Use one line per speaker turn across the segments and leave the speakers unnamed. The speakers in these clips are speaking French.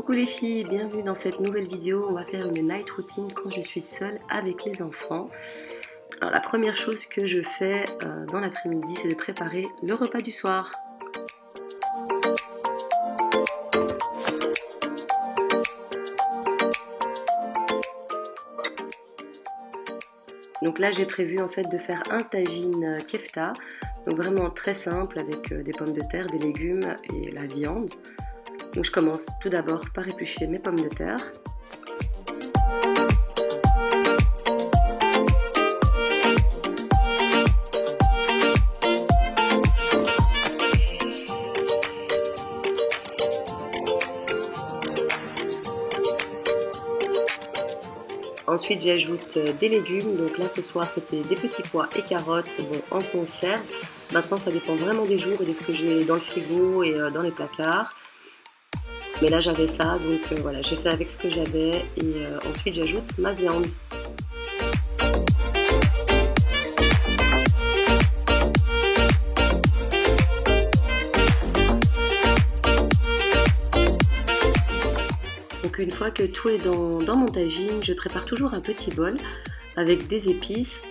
Coucou les filles, bienvenue dans cette nouvelle vidéo. On va faire une night routine quand je suis seule avec les enfants. Alors la première chose que je fais dans l'après-midi, c'est de préparer le repas du soir. Donc là j'ai prévu en fait de faire un tagine kefta, donc vraiment très simple avec des pommes de terre, des légumes et la viande. Donc je commence tout d'abord par éplucher mes pommes de terre. Ensuite j'ajoute des légumes, donc là ce soir c'était des petits pois et carottes en conserve. Maintenant ça dépend vraiment des jours et de ce que j'ai dans le frigo et dans les placards. Mais là j'avais ça, donc voilà, j'ai fait avec ce que j'avais et ensuite j'ajoute ma viande. Donc une fois que tout est dans mon tagine, je prépare toujours un petit bol avec des épices.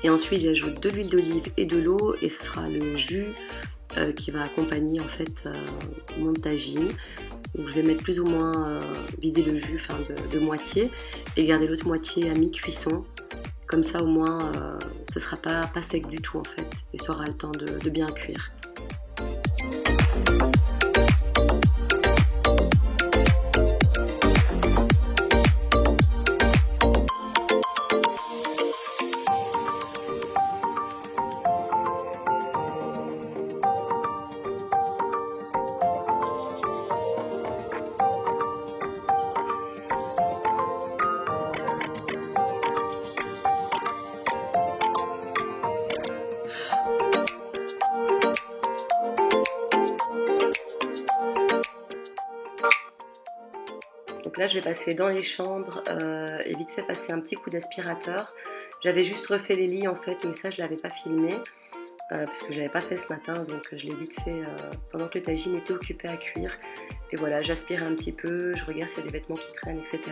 Et ensuite j'ajoute de l'huile d'olive et de l'eau et ce sera le jus qui va accompagner en fait mon tagine. Donc je vais mettre plus ou moins vider le jus de moitié et garder l'autre moitié à mi-cuisson. Comme ça au moins ce sera pas sec du tout en fait et ça aura le temps de bien cuire. Donc là je vais passer dans les chambres et vite fait passer un petit coup d'aspirateur. J'avais juste refait les lits en fait, mais ça je ne l'avais pas filmé parce que je l'avais pas fait ce matin, donc je l'ai vite fait pendant que le tagine était occupé à cuire. Et voilà, j'aspire un petit peu, je regarde s'il y a des vêtements qui traînent, etc.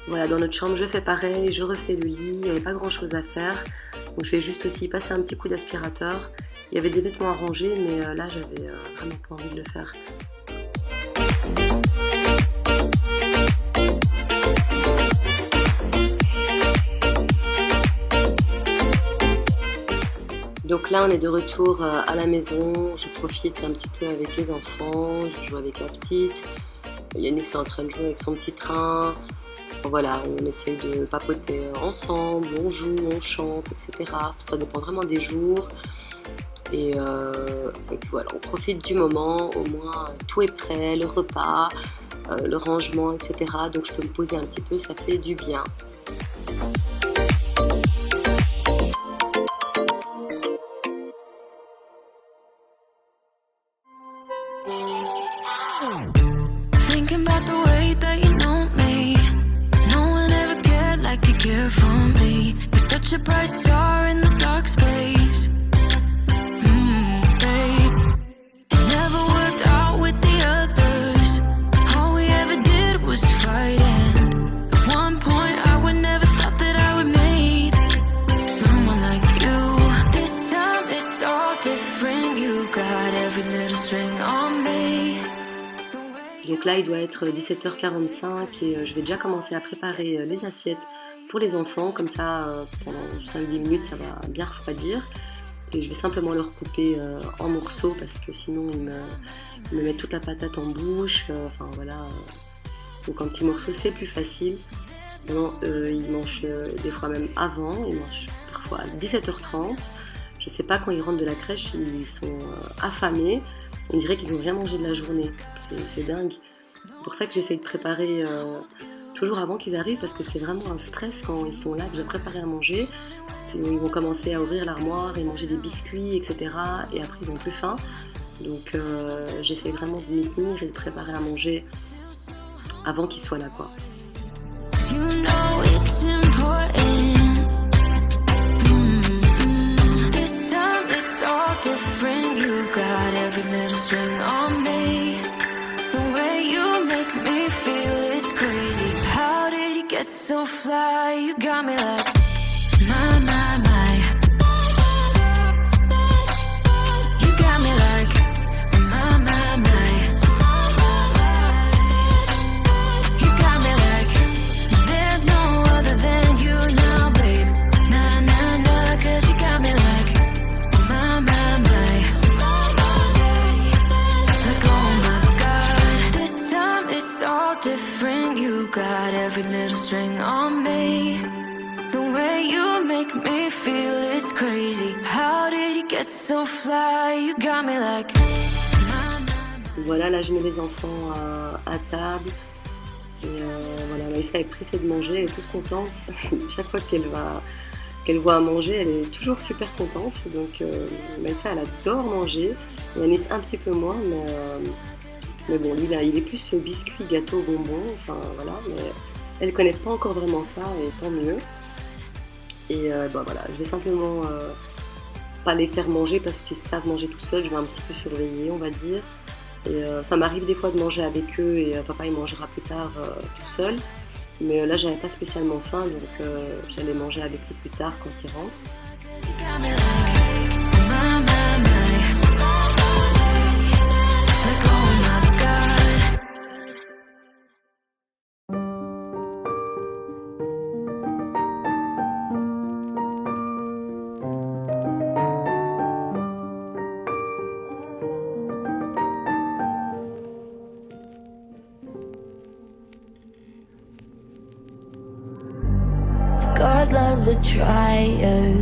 Voilà, dans notre chambre, je fais pareil, je refais le lit, il n'y avait pas grand chose à faire. Donc je vais juste aussi passer un petit coup d'aspirateur. Il y avait des vêtements à ranger, mais là j'avais vraiment pas envie de le faire. Donc là on est de retour à la maison, je profite un petit peu avec les enfants, je joue avec la petite. Yannis est en train de jouer avec son petit train. Voilà, on essaye de papoter ensemble, on joue, on chante, etc. Ça dépend vraiment des jours. Et puis voilà, on profite du moment, au moins tout est prêt, le repas, le rangement, etc. Donc je peux me poser un petit peu, ça fait du bien.
For me, you're such a bright star in the dark space. Babe, it never worked out with the others. All we ever did was fight, and at one point I would never thought that I would meet someone like you. This time it's all different. You got every little string on me.
Donc là il doit être 17h45 et je vais déjà commencer à préparer les assiettes pour les enfants, comme ça pendant 5-10 minutes ça va bien refroidir et je vais simplement leur couper en morceaux parce que sinon ils me mettent toute la patate en bouche, enfin voilà, donc en petits morceaux c'est plus facile. Maintenant ils mangent des fois même avant, ils mangent parfois à 17h30, je sais pas quand ils rentrent de la crèche, ils sont affamés, on dirait qu'ils n'ont rien mangé de la journée, c'est dingue. C'est pour ça que j'essaye de préparer toujours avant qu'ils arrivent parce que c'est vraiment un stress quand ils sont là, que j'ai préparé à manger. Ils vont commencer à ouvrir l'armoire et manger des biscuits, etc. Et après ils n'ont plus faim. Donc j'essaie vraiment de m'y tenir et de préparer à manger avant qu'ils soient là, quoi.
you know it's important. This time it's all different. You got every little string on me. The way you make me feel is crazy. How did you get so fly? You got me like my, my, my. You got me like my, my, my. You got me like there's no other than you now, babe. Nah, nah, nah, 'cause you got me like my, my, my. Like oh my God, this time it's all different. You got every little string on me. The way you make me feel is crazy. How did you get so fly? You got me like my, my.
Voilà, là je mets les enfants à table. Et voilà, Maïssa est pressée de manger, elle est toute contente. Chaque fois qu'elle voit à manger, elle est toujours super contente. Donc Maïssa, elle adore manger. Et Yanis un petit peu moins, mais bon, lui là, il est plus biscuit, gâteau, bonbon. Enfin voilà, mais elle connaît pas encore vraiment ça, et tant mieux. Et bah voilà, je vais simplement pas les faire manger parce qu'ils savent manger tout seuls. Je vais un petit peu surveiller, on va dire. Et ça m'arrive des fois de manger avec eux et papa il mangera plus tard tout seul. Mais là j'avais pas spécialement faim, donc j'allais manger avec eux plus tard quand ils rentrent.
You got me like my, my, my. Like oh my God. God loves a trier.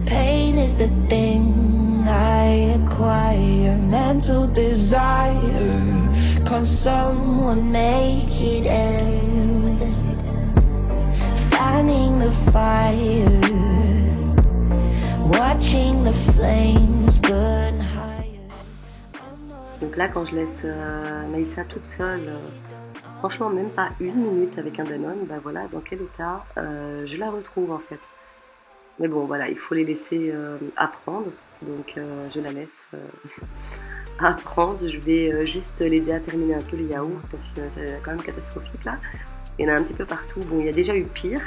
Pain is the thing I acquire. Mental desire. Can someone make it end? Fanning the fire. Watching the flames burn higher.
Donc là quand je laisse Maïssa toute seule, franchement même pas une minute avec un Danone, bah voilà dans quel état je la retrouve en fait. Mais bon voilà, il faut les laisser apprendre, donc je la laisse apprendre. Je vais juste l'aider à terminer un peu les yaourts parce que c'est quand même catastrophique là. Il y en a un petit peu partout, bon il y a déjà eu pire,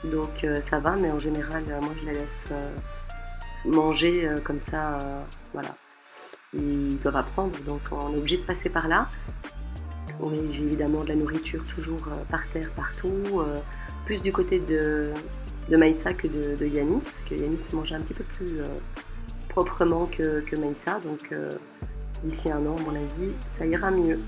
donc ça va, mais en général moi je la laisse manger comme ça, voilà. Ils doivent apprendre, donc on est obligé de passer par là. Oui, j'ai évidemment de la nourriture toujours par terre partout, plus du côté de Maïssa que de Yanis, parce que Yanis mange un petit peu plus proprement que Maïssa, donc d'ici un an, à mon avis, ça ira mieux.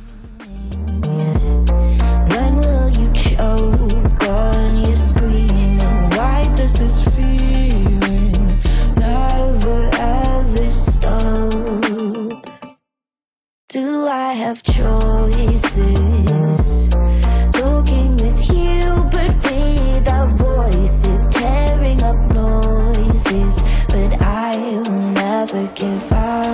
When will you choke on your screaming? Why does this feeling never ever stop? Do I have choices? Talking with you, but without voices, tearing up noises, but I'll never give up.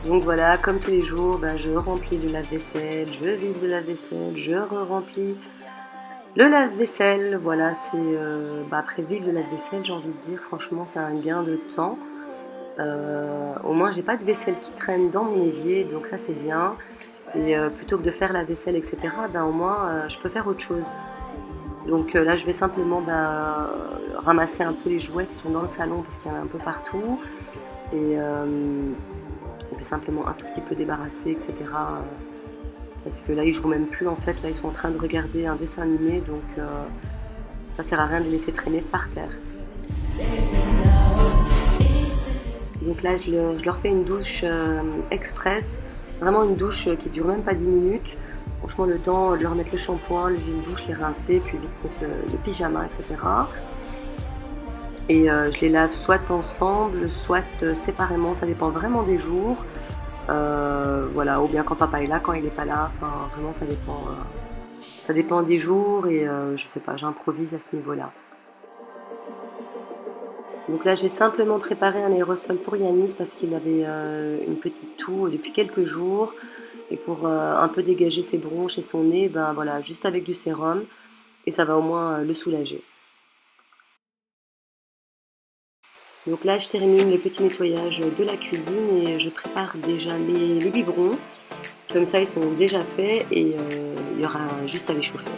Donc voilà, comme tous les jours, je remplis le lave-vaisselle, je vide le lave-vaisselle, je remplis le lave-vaisselle. Voilà, c'est après vide le lave-vaisselle, j'ai envie de dire, franchement, c'est un gain de temps. Au moins, j'ai pas de vaisselle qui traîne dans mon évier, donc ça c'est bien. Et plutôt que de faire la vaisselle, etc., au moins, je peux faire autre chose. Donc là, je vais simplement ramasser un peu les jouets qui sont dans le salon, parce qu'il y en a un peu partout. Et je vais simplement un tout petit peu débarrasser, etc. Parce que là, ils jouent même plus, en fait. Là, ils sont en train de regarder un dessin animé, donc ça sert à rien de les laisser traîner par terre. Donc là, je leur fais une douche express, vraiment une douche qui dure même pas 10 minutes. Franchement, le temps de leur mettre le shampoing, lever une douche, les rincer, puis vite mettre le pyjama, etc. Et je les lave soit ensemble, soit séparément, ça dépend vraiment des jours. Voilà, ou bien quand papa est là, quand il n'est pas là, enfin vraiment ça dépend des jours et je sais pas, j'improvise à ce niveau-là. Donc là, j'ai simplement préparé un aérosol pour Yanis parce qu'il avait une petite toux depuis quelques jours. Et pour un peu dégager ses bronches et son nez, ben voilà, juste avec du sérum. Et ça va au moins le soulager. Donc là, je termine le petit nettoyage de la cuisine et je prépare déjà les biberons. Comme ça, ils sont déjà faits et il y aura juste à les chauffer.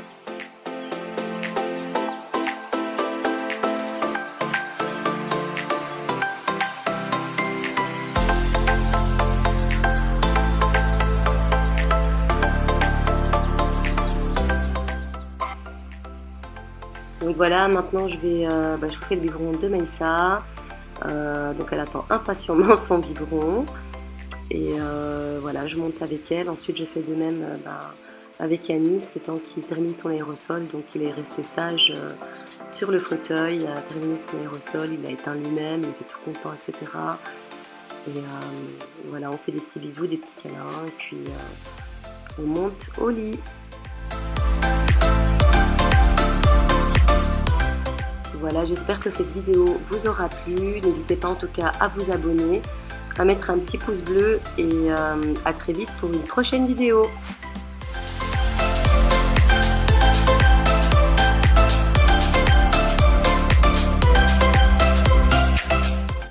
Donc voilà, maintenant je vais chauffer le biberon de Maïssa. Donc elle attend impatiemment son biberon. Et voilà, je monte avec elle. Ensuite, je fais de même avec Yanis, le temps qu'il termine son aérosol. Donc il est resté sage sur le fauteuil, il a terminé son aérosol, il a éteint lui-même, il était tout content, etc. Et voilà, on fait des petits bisous, des petits câlins, et puis on monte au lit. Voilà, j'espère que cette vidéo vous aura plu. N'hésitez pas en tout cas à vous abonner, à mettre un petit pouce bleu et à très vite pour une prochaine vidéo.